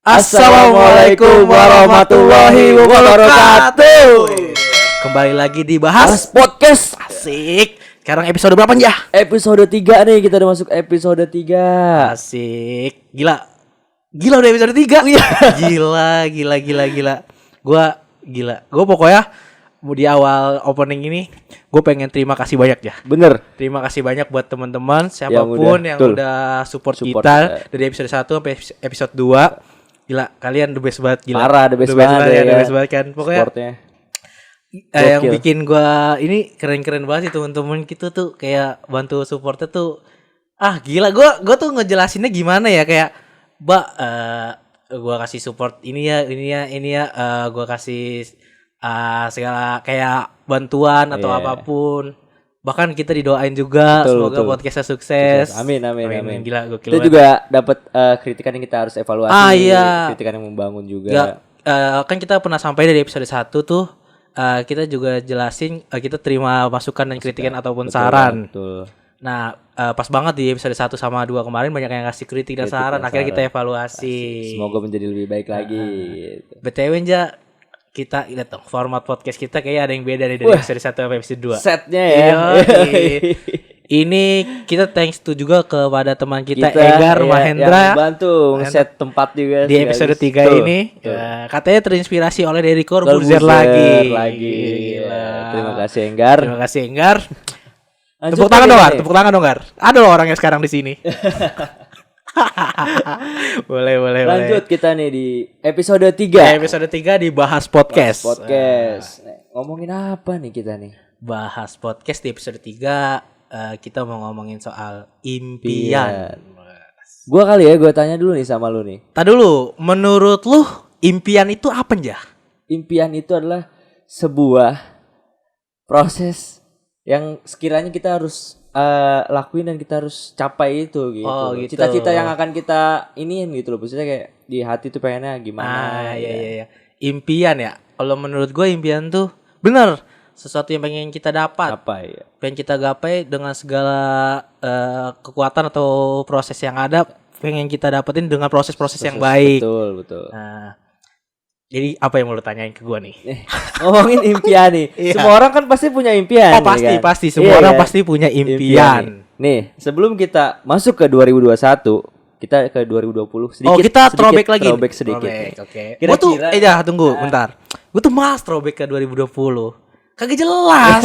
Assalamualaikum warahmatullahi wabarakatuh. Kembali lagi di Bahas Podcast. Asik. Sekarang episode berapa ya? Episode 3 nih, kita udah masuk episode 3. Asik. Gila udah episode 3. Gila. Gua pokoknya di awal opening ini gue pengen terima kasih banyak ya. Bener. Terima kasih banyak buat teman-teman siapapun yang udah support kita dari episode 1 sampai episode 2. Gila, kalian the best banget, gila. Parah, the best banget ya. The best banget kan. Pokoknya supportnya yang bikin gua ini keren-keren banget sih teman-teman kita tuh kayak bantu supportnya tuh. Gila, gua tuh ngejelasinnya gimana ya, kayak gua kasih support ini ya, gua kasih segala kayak bantuan atau apapun. Bahkan kita didoain juga semoga podcastnya sukses. Amin. Gila, gokil. Kita juga dapat kritikan yang kita harus evaluasi. Iya. Kritikan yang membangun juga. Kan kita pernah sampai dari episode 1 tuh kita juga jelasin kita terima masukan dan kritikan ataupun saran. Betul. Nah, pas banget di episode 1 sama 2 kemarin banyak yang ngasih kritik dan saran. Akhirnya kita evaluasi. Semoga menjadi lebih baik lagi. BTW aja kita lihat dong format podcast kita kayak ada yang beda nih dari episode 1 sampai episode 2. Setnya ya. Ini kita thanks to juga kepada teman kita Enggar Mahendra yang bantu nge-set tempat juga di episode 3 ini. Katanya terinspirasi oleh Deddy Corbuzier lagi. Gila. Terima kasih Enggar. Tepuk tangan dong, Gar. Ada loh orangnya sekarang di sini. boleh. Lanjut kita nih di episode 3. Episode 3 di Bahas Podcast. Ngomongin apa nih kita nih? Bahas Podcast di episode 3 kita mau ngomongin soal impian. Gua tanya dulu nih sama lu nih. Tadi dulu, menurut lu impian itu apa ya? Impian itu adalah sebuah proses yang sekiranya kita harus lakuin dan kita harus capai itu gitu. Gitu. Cita-cita yang akan kita iniin gitu loh. Maksudnya kayak di hati tuh pengennya gimana. Iya. Impian ya. Kalau menurut gue impian tuh bener sesuatu yang pengen kita dapat. Pengen kita gapai dengan segala kekuatan atau proses yang ada, pengen kita dapetin dengan proses yang baik. Betul. Nah, jadi apa yang mau lu tanyain ke gua nih? Ngomongin impian nih. Semua orang kan pasti punya impian. Oh pasti semua orang pasti punya impian. Nih, sebelum kita masuk ke 2021, kita ke 2020 sedikit. Oh, kita throwback lagi. Throwback sedikit. Oke. Gua tuh tunggu bentar. Gua tuh throwback ke 2020. Kagak jelas.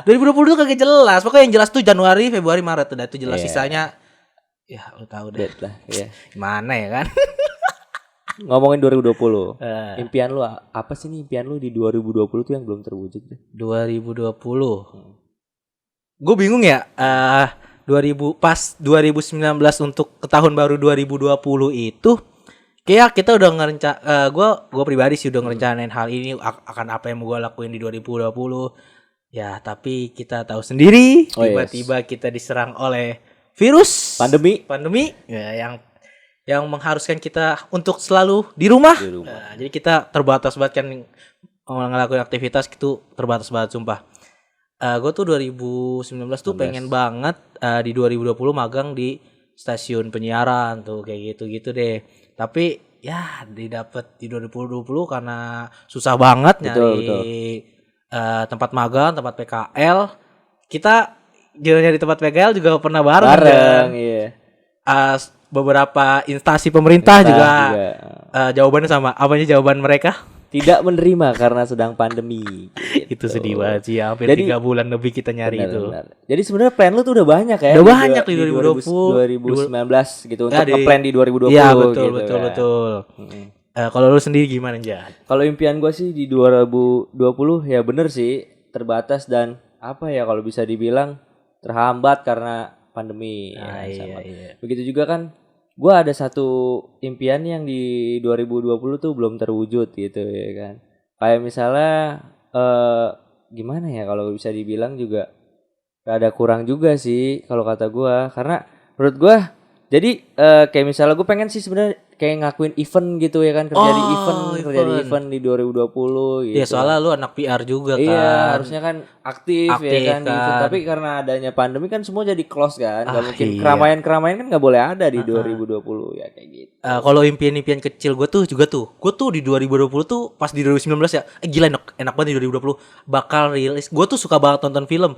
2020 tuh kagak jelas. Pokoknya yang jelas tuh Januari, Februari, Maret udah itu jelas. Sisanya ya lu tahu deh. Gimana ya kan? Ngomongin 2020. Impian lu apa sih nih impian lu di 2020 tuh yang belum terwujud deh? 2020. Gue bingung ya. 2019 untuk ke tahun baru 2020 itu kayak kita udah gue pribadi sih udah ngerencanain hal ini akan apa yang mau gue lakuin di 2020. Ya, tapi kita tahu sendiri tiba-tiba kita diserang oleh virus pandemi ya, yang mengharuskan kita untuk selalu di rumah. Jadi kita terbatas banget kan ngelakuin aktivitas itu, terbatas banget sumpah. Gue tuh 2019 tuh pengen banget di 2020 magang di stasiun penyiaran tuh kayak gitu deh. Tapi ya didapet di 2020 karena susah banget nyari tempat magang, tempat PKL. Kita nyari tempat PKL juga pernah bareng. Iya. Beberapa instansi pemerintah juga. Jawabannya sama. Apanya jawaban mereka? Tidak menerima karena sedang pandemi. Gitu. Itu sedih banget sih. Hampir 3 bulan lebih kita nyari itu. Jadi sebenarnya plan lu tuh udah banyak ya. Udah banyak di 2019 gitu untuk nge-plan di 2020. Iya betul. Kalau lu sendiri gimana aja? Kalau impian gue sih di 2020 ya bener sih terbatas dan apa ya kalau bisa dibilang terhambat karena pandemi. Iya. Begitu juga kan gue ada satu impian yang di 2020 tuh belum terwujud gitu ya kan. Kayak misalnya gimana ya kalau bisa dibilang juga ada kurang juga sih kalau kata gue. Karena menurut gue jadi kayak misalnya gue pengen sih sebenarnya kayak ngakuin event gitu ya kan, kerja di event di 2020 gitu. Ya soalnya lu anak PR juga kan. Iya, harusnya kan aktif ya kan di event. Tapi karena adanya pandemi kan semua jadi close kan. Gak mungkin keramaian kan gak boleh ada di 2020 ya kayak gitu. Kalau impian-impian kecil gue tuh juga tuh. Gue tuh di 2020 tuh pas di 2019 ya. Gila enak banget di 2020 bakal rilis. Gue tuh suka banget nonton film.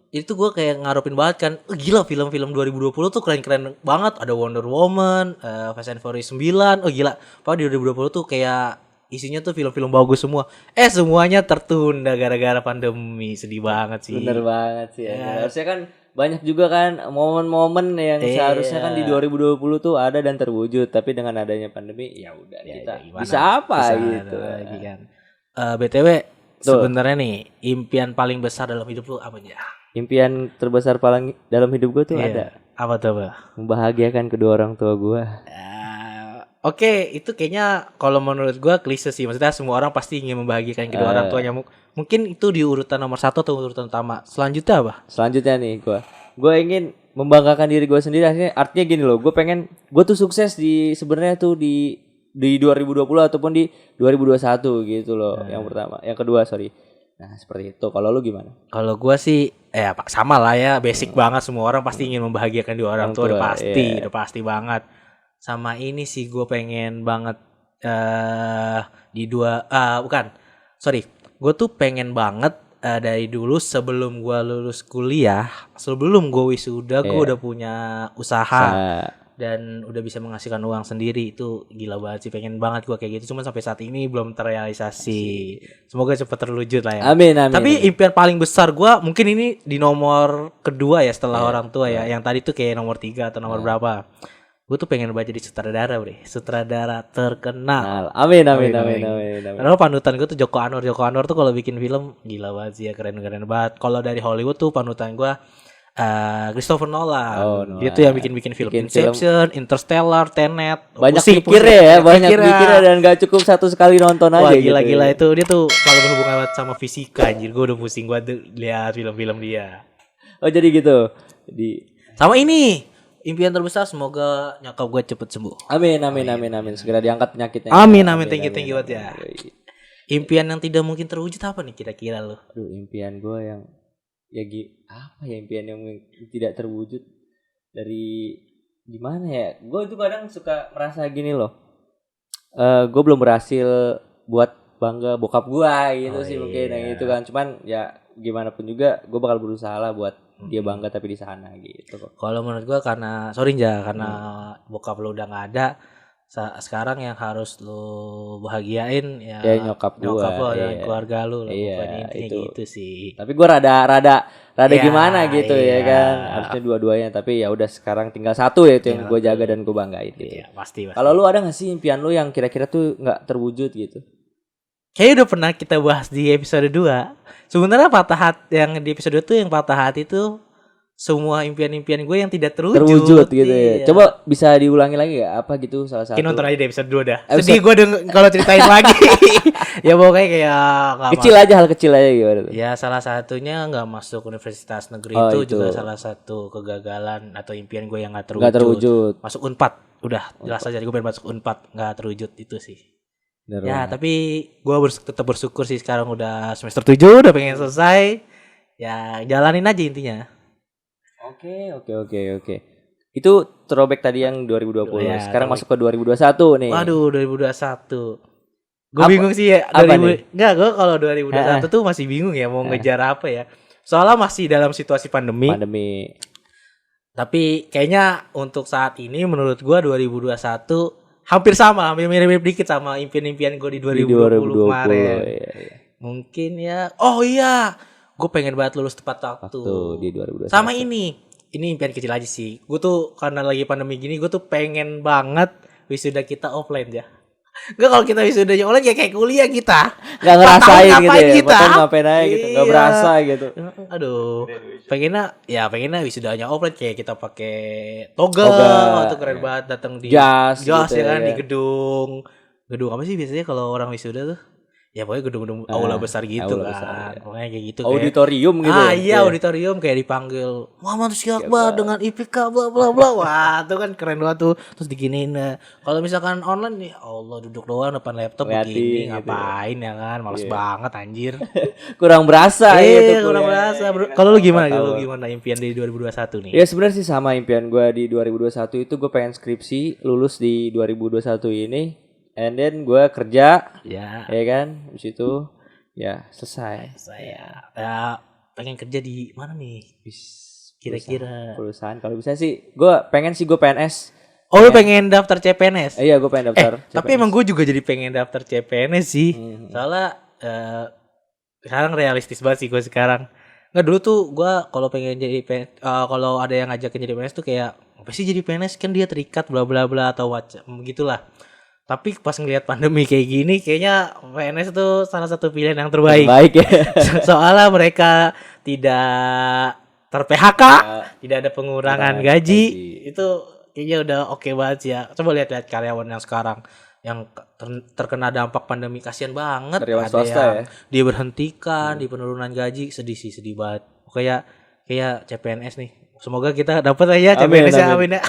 Itu gue kayak ngarepin banget kan, gila film-film 2020 tuh keren-keren banget. Ada Wonder Woman, Fast and Furious 9. Oh gila, padahal di 2020 tuh kayak isinya tuh film-film bagus semua. Semuanya tertunda gara-gara pandemi. Sedih banget sih. Bener banget sih ya. Harusnya kan banyak juga kan momen-momen yang seharusnya kan di 2020 tuh ada dan terwujud, tapi dengan adanya pandemi ya udah kita bisa apa gitu lagi kan. BTW sebenarnya nih impian paling besar dalam hidup lu apa aja? Impian terbesar paling dalam hidup gue tuh ada. Apa tuh, Bang? Membahagiakan kedua orang tua gue. Oke, itu kayaknya kalau menurut gue klise sih. Maksudnya semua orang pasti ingin membahagiakan kedua orang tuanya. Mungkin itu di urutan nomor 1 atau urutan utama. Selanjutnya apa? Selanjutnya nih gue ingin membanggakan diri gue sendiri. Artinya gini loh, gue tuh sukses di sebenarnya tuh di 2020 ataupun di 2021 gitu loh. Yang pertama, yang kedua sorry. Nah seperti itu. Kalau lu gimana? Kalau gue sih sama lah ya, basic banget. Semua orang pasti ingin membahagiakan dua orang tua, udah pasti banget. Sama ini sih gue pengen banget gue tuh pengen banget dari dulu sebelum gue lulus kuliah, sebelum gue wisuda, gue udah punya usaha. Dan udah bisa menghasilkan uang sendiri. Itu gila banget sih, pengen banget gue kayak gitu. Cuman sampai saat ini belum terrealisasi. Semoga cepat terwujud lah ya. Amin. Tapi impian paling besar gue mungkin ini di nomor kedua ya setelah orang tua ya. Yang tadi tuh kayak nomor 3 atau nomor berapa. Gue tuh pengen banget jadi sutradara, bre. Sutradara terkenal. Amin. Karena panutan gue tuh Joko Anwar. Joko Anwar tuh kalau bikin film gila banget sih ya, keren banget. Kalau dari Hollywood tuh panutan gue Christopher Nolan. Dia tuh yang bikin film Inception, Interstellar, Tenet. Banyak pikirnya dan gak cukup satu sekali nonton aja. Wah gila itu dia tuh selalu berhubungan sama fisika anjir. Gue udah pusing banget lihat film-film dia. Oh jadi gitu. Sama ini impian terbesar semoga nyokap gue cepet sembuh. Amin. Segera diangkat penyakitnya. Amin. Thank you banget ya. Impian yang tidak mungkin terwujud apa nih kira-kira lo? Aduh, impian gue yang impian yang tidak terwujud dari gimana ya? Gue tuh kadang suka merasa gini loh. Gue belum berhasil buat bangga bokap gue gitu sih mungkin yang itu kan. Cuman ya gimana pun juga gue bakal berusaha lah buat dia bangga tapi di sana gitu. Kalau menurut gue karena bokap lo udah nggak ada. Sekarang yang harus lu bahagiain ya nyokap lo dan keluarga lu lah, bukan intinya gitu sih. Tapi gue rada gimana gitu ya kan, harusnya dua-duanya, tapi ya udah sekarang tinggal satu ya itu yang gue jaga dan gue banggain gitu. Iya, pasti. Kalau lu ada nggak sih impian lu yang kira-kira tuh nggak terwujud gitu? Kayaknya udah pernah kita bahas di episode 2. Sebenarnya patah hati yang di episode 2 tuh yang patah hati tuh semua impian-impian gue yang tidak terwujud gitu ya. Coba bisa diulangi lagi gak apa gitu salah satu. Kita nonton aja di episode 2 dah. Sedih gue kalau ceritain lagi. Ya pokoknya kayak hal kecil aja gimana tuh. Ya salah satunya gak masuk universitas negeri itu juga salah satu kegagalan atau impian gue yang gak terwujud. Masuk Unpad. Udah jelas aja gue pengen masuk Unpad, gak terwujud itu sih. Ya tapi gue tetap bersyukur sih sekarang udah semester 7 udah pengen selesai. Ya jalanin aja intinya. Oke. Itu throwback tadi yang 2020. Sekarang masuk ke 2021 nih. Waduh, 2021. Gue bingung sih ya. Gue kalau 2021 tuh masih bingung ya mau ngejar apa ya. Soalnya masih dalam situasi pandemi. Tapi kayaknya untuk saat ini menurut gue 2021 hampir mirip-mirip dikit sama impian-impian gue di 2020 kemarin. Iya. Mungkin ya. Oh iya. Gue pengen banget lulus tepat waktu di 2021. Sama ini impian kecil aja sih. Gue tuh karena lagi pandemi gini, gue tuh pengen banget wisuda kita offline ya. Gak kalau kita wisudanya online kayak kuliah kita. Gak ngerasain gitu ya. Betul ngapain aja gitu. Gak berasa gitu. Aduh. Pengennya wisudanya offline kayak kita pakai toga. Itu keren banget datang di jas gitu ya kan di gedung apa sih biasanya kalau orang wisuda tuh? ya pokoknya gedung-gedung aula besar gitu aula kan. besar, ya. Pokoknya kayak gitu Auditorium kayak, gitu. iya, auditorium kayak dipanggil Muhammad Rizky Akbar dengan IPK bla bla bla. Wah, itu kan keren banget tuh. Terus diginiin. Kalau misalkan online nih, Allah duduk doang depan laptop Liatin begini gitu ngapain ya kan? Males banget anjir. Kurang berasa gitu. Kurang berasa, Bro. Kalau lu gimana? Lu gimana impian di 2021 nih? Ya sebenarnya sih sama impian gue di 2021 itu gue pengen skripsi lulus di 2021 ini, and then gue kerja, ya kan, habis itu ya selesai. Ya pengen kerja di mana nih? Kira-kira perusahaan kalau bisa sih, gue pengen sih gue PNS. Oh lu pengen daftar CPNS? Iya gue pengen daftar. Tapi emang gue juga jadi pengen daftar CPNS sih. Soalnya sekarang realistis banget sih gue sekarang. Nggak, dulu tuh gue kalau pengen jadi kalau ada yang ngajakin jadi PNS tuh kayak apa sih jadi PNS, kan dia terikat bla bla bla atau macam begitulah. Tapi pas ngelihat pandemi kayak gini, kayaknya PNS itu salah satu pilihan yang terbaik. Ya. Soalnya mereka tidak ter-PHK, tidak ada pengurangan gaji. Itu kayaknya udah oke banget sih ya. Coba lihat-lihat karyawan yang sekarang yang terkena dampak pandemi, kasihan banget. Karyawan ada swasta yang ya. diberhentikan, di penurunan gaji, sedih banget. Kayak CPNS nih. Semoga kita dapat aja CPNS ya, amin ya.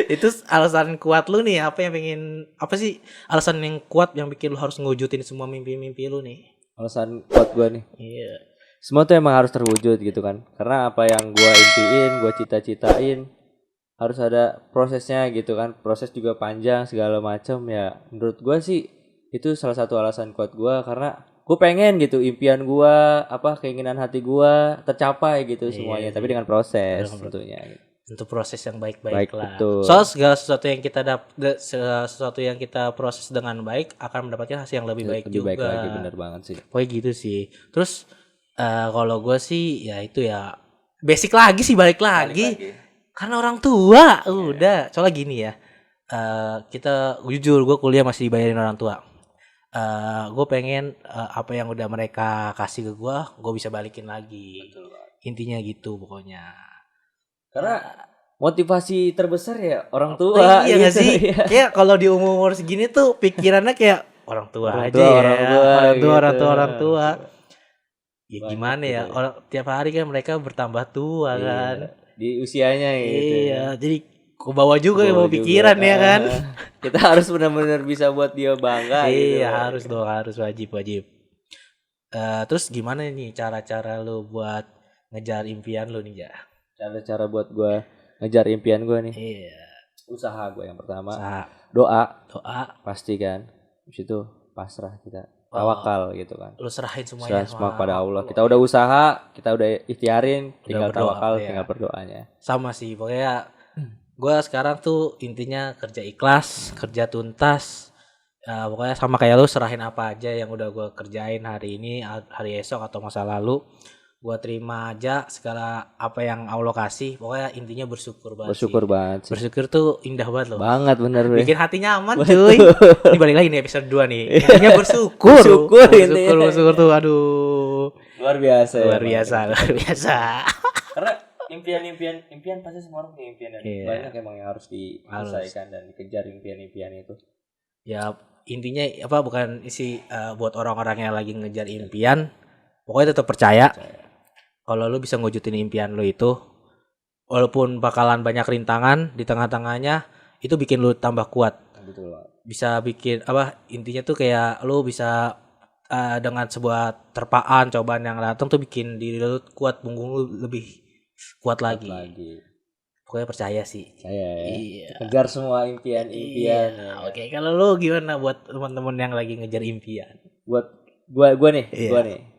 Itu alasan kuat lu nih, apa sih alasan yang kuat yang bikin lu harus ngewujudin semua mimpi-mimpi lu nih? Alasan kuat gue nih. Iya. Semua tuh emang harus terwujud gitu kan. Karena apa yang gue impiin, gue cita-citain harus ada prosesnya gitu kan. Proses juga panjang segala macam ya. Menurut gue sih itu salah satu alasan kuat gue, karena gue pengen gitu impian gue, keinginan hati gue tercapai gitu semuanya. Tapi dengan proses tentunya. Untuk proses yang baik-baik lah. Betul. Soal segala sesuatu yang kita proses dengan baik akan mendapatkan hasil yang lebih baik juga. Lebih baik lagi, benar banget sih. Pokoknya gitu sih. Terus kalau gue sih ya itu ya basic lagi sih, balik lagi. Karena orang tua udah. Soalnya gini ya, kita jujur gue kuliah masih dibayarin orang tua. Gue pengen apa yang udah mereka kasih ke gue bisa balikin lagi. Betul. Intinya gitu pokoknya. Karena motivasi terbesar ya orang tua. Iya gitu. Sih? Kayak kalau di umur segini tuh pikirannya kayak orang tua aja ya. Orang tua. Ya gimana ya? Tiap hari kan mereka bertambah tua kan. Di usianya gitu. Iya, jadi kebawa juga ya pikiran ya kan. Kita harus benar-benar bisa buat dia bangga gitu. Iya, harus dong, harus wajib. Terus gimana nih cara-cara lu buat ngejar impian lu nih ya? Cara buat gue ngejar impian gue nih. Iya. Usaha gue yang pertama. Doa pasti kan. Habis itu pasrah, kita tawakal gitu kan. Lu serahin semuanya semua pada Allah. Kita udah usaha, kita udah ikhtiarin, tinggal tawakal, tinggal berdoanya. Sama sih, pokoknya gue sekarang tuh intinya kerja ikhlas, kerja tuntas. Pokoknya sama kayak lu, serahin apa aja yang udah gue kerjain hari ini, hari esok atau masa lalu. Gue terima aja segala apa yang Allah kasih. Pokoknya intinya bersyukur banget. Bersyukur tuh indah banget loh. Banget, bener. Bikin hati nyaman cuy. Ini balik lagi nih episode 2 nih. Intinya bersyukur. Bersyukur tuh, aduh. Luar biasa. Karena impian pasti semua orang punya impian. Banyak emang yang harus diselesaikan dan dikejar impian itu. Ya intinya bukan buat orang-orang yang lagi ngejar impian. Pokoknya tetap percaya. Kalau lu bisa ngewujudin impian lu itu, walaupun bakalan banyak rintangan di tengah-tengahnya, itu bikin lu tambah kuat. Betul. Bisa bikin intinya tuh kayak lu bisa dengan sebuah terpaan, cobaan yang datang tuh bikin diri lu kuat, punggung lu lebih kuat lagi. Pokoknya percaya sih. Iya. Kejar semua impian. Iya. Oke, kalau lu gimana buat teman-teman yang lagi ngejar impian? Buat gua nih.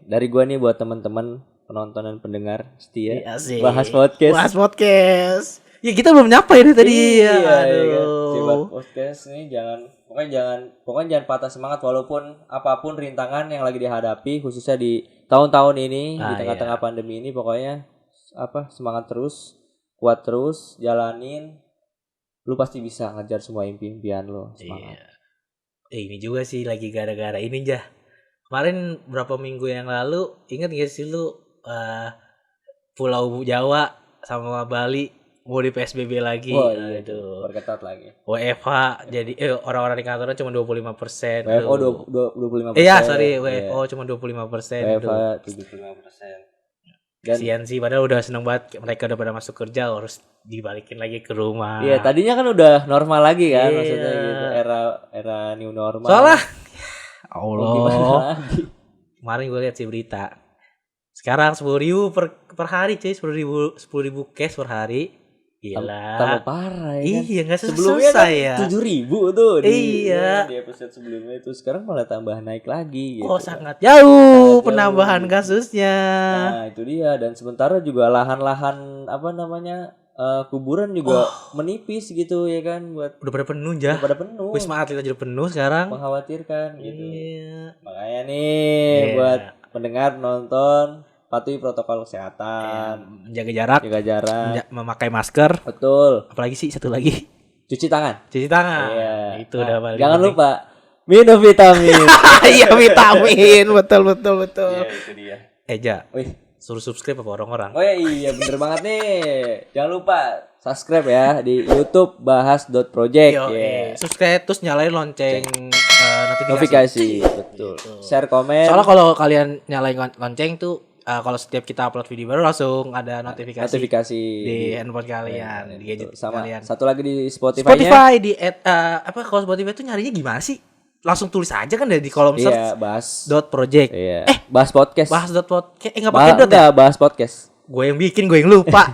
Dari gua nih buat teman-teman penonton dan pendengar setia Bahas Podcast. Ya kita belum nyapa ini tadi. Bahas Podcast ini pokoknya jangan patah semangat walaupun apapun rintangan yang lagi dihadapi, khususnya di tahun-tahun ini, di tengah-tengah pandemi ini. Pokoknya semangat terus, kuat terus, jalanin. Lu pasti bisa ngejar semua impian lo. Semangat. Ini juga sih lagi gara-gara ini aja. Kemarin berapa minggu yang lalu, ingat gak sih lu Pulau Jawa sama Bali mau di PSBB lagi. Wah, iya itu perketat lagi. WFH jadi orang-orang di kantornya cuma 25%. WFO 25%. Iya, sorry, WFO cuma 25%. WFH 75%. Kasian sih, padahal udah seneng banget mereka udah pada masuk kerja, harus dibalikin lagi ke rumah. Iya, tadinya kan udah normal lagi kan, maksudnya gitu, era new normal. Soalnya Allah. Kemarin gue lihat sih berita. Sekarang 10.000 per hari cuy, 10.000 cash per hari. Gila. Tambah parah ya kan. Iya, enggak sebelumnya selesai kan ya. 7.000 tuh di episode sebelumnya itu. Sekarang malah tambah naik lagi gitu. Oh, sangat jauh penambahan kasusnya. Nah, itu dia, dan sementara juga lahan-lahan kuburan juga menipis gitu ya kan, buat udah pada penuh ya. Udah pada penuh. Wisma Atlet aja udah penuh sekarang. Mengkhawatirkan gitu. Iya. Makanya nih buat pendengar nonton, patuhi protokol kesehatan, menjaga jarak, memakai masker. Betul. Apalagi sih satu lagi, cuci tangan. Iya, itu udah paling jangan penting. lupa minum vitamin. Iya, vitamin, betul. Iya, itu dia. Eja, suruh subscribe apa orang-orang? Oh iya bener banget nih. Jangan lupa subscribe ya di YouTube bahas.project. Subscribe terus nyalain lonceng notifikasi. Betul. Share, komen. Soalnya kalau kalian nyalain lonceng tuh kalau setiap kita upload video baru langsung ada notifikasi di handphone kalian, di gadget sama kalian. Satu lagi di Spotify-nya. Spotify di kalau Spotify tuh nyarinya gimana sih? Langsung tulis aja kan di kolom search. Iya, bahas.project. Iya. Bahas podcast. Bahas.podcast. Enggak pakai dot ya? Bahas podcast. Gue yang bikin, gue yang lupa.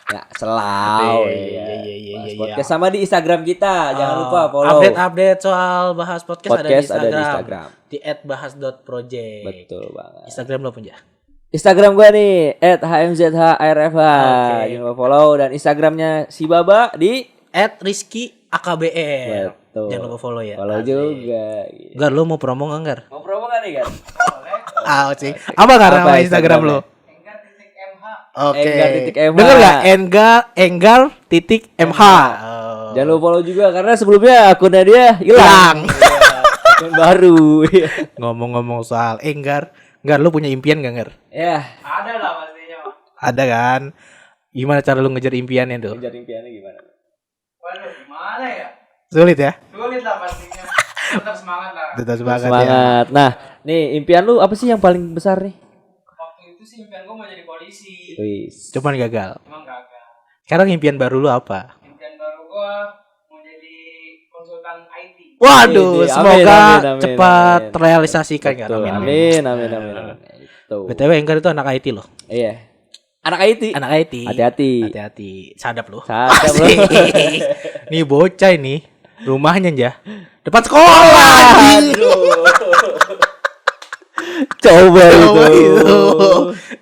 Ya, selalu. Iya. Podcast sama di Instagram kita. Jangan lupa follow. Update soal bahas podcast ada di Instagram. Di @bahas.project. Betul banget. Instagram lo punya? Instagram gue nih @hmzhrfh. Jangan lupa follow, dan Instagramnya si Baba di @rizkyakbr. Betul. Jangan lupa follow ya. Follow juga. Gar, lo mau promo nggak, Gar? Mau promo kan nih, Gar? Sih. Apa nama Instagram lo? Oke. Enggar.mh. Bener gak? Enggar.mh. Jangan lupa follow juga karena sebelumnya akunnya dia hilang. Akun baru. Ngomong-ngomong soal Enggar, Gar, lu punya impian gak, Gar? Ya. Ada lah pastinya. Ada kan? Gimana cara lu ngejar impiannya tuh? Ngejar impiannya gimana? Waduh, gimana ya? Sulit ya? Sulit lah pastinya. Tetap semangat lah. Tetap semangat. Semangat. Nah, nih impian lu apa sih yang paling besar nih? Waktu itu sih impian gue mau jadi polisi. Wis. Cuman gagal. Emang gagal. Sekarang impian baru lu apa? Impian baru gue mau jadi konsultan IT. Waduh, Amin, semoga amin, cepat amin. terrealisasikan kan. Amin. Itu. BTW Enggar itu anak IT loh. Iya. Anak IT. Hati-hati. Sadap loh. Sadap loh. Nih bocah ini rumahnya ya depan sekolah. Coba itu.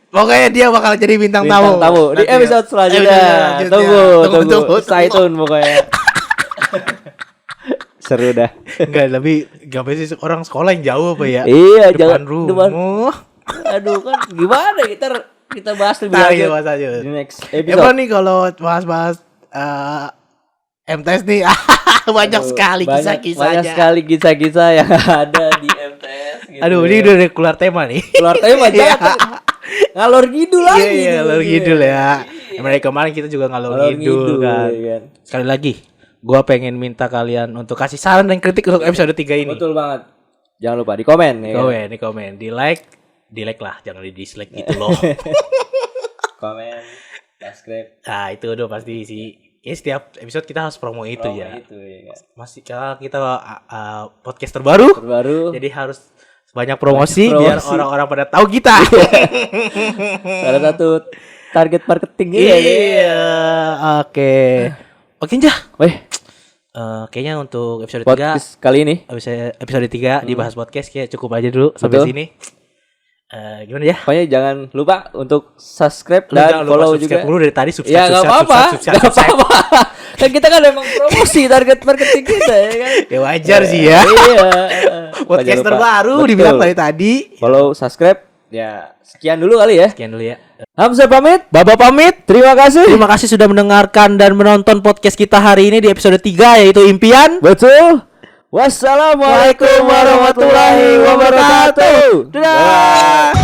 Pokoknya dia bakal jadi bintang tamu di episode selanjutnya. Tunggu. Stay tune pokoknya. Seru dah. Enggak, tapi gampang sih orang sekolah yang jauh apa ya? Iya, depan rumah. Aduh, kan gimana kita bahas lebih lanjut di next episode. Emang nih kalau bahas MTS nih banyak sekali kisah-kisahnya. Banyak sekali kisah-kisah yang ada di MTS gitu. Aduh, ini udah keluar tema nih. Keluar tema jangan ngalor ngidul lagi. Iya, ngalor ngidul ya. Mereka kemarin kita juga ngalor ngidul kan. Sekali lagi, gua pengen minta kalian untuk kasih saran dan kritik untuk episode 3 ini. Betul banget. Jangan lupa di komen ya. Di komen, di like lah, jangan di dislike gitu loh. Komen, subscribe. Nah, itu udah pasti sih. Ya setiap episode kita harus promo itu ya. Itu ya. Masih kita podcast terbaru. Jadi harus banyak promosi biar orang-orang pada tahu kita. Salah satu target marketing ya. Iya. Oke Jah. Kayaknya untuk episode podcast 3 kali ini. Episode 3 dibahas podcast kayak cukup aja dulu sampai sini. Gimana ya? Pokoknya jangan lupa untuk subscribe dan follow juga. Dulu dari tadi subscribe. Ya nggak apa-apa. Kan kita kan emang promosi target marketing kita ya kan. Ya wajar sih ya. Iya. Podcast terbaru dibilang dari tadi. Follow, subscribe. Ya sekian dulu kali ya. Sekian dulu ya. Hamzah pamit, Baba pamit. Terima kasih sudah mendengarkan dan menonton podcast kita hari ini di episode 3 yaitu Impian. Betul. Wassalamualaikum warahmatullahi wabarakatuh. Dadah.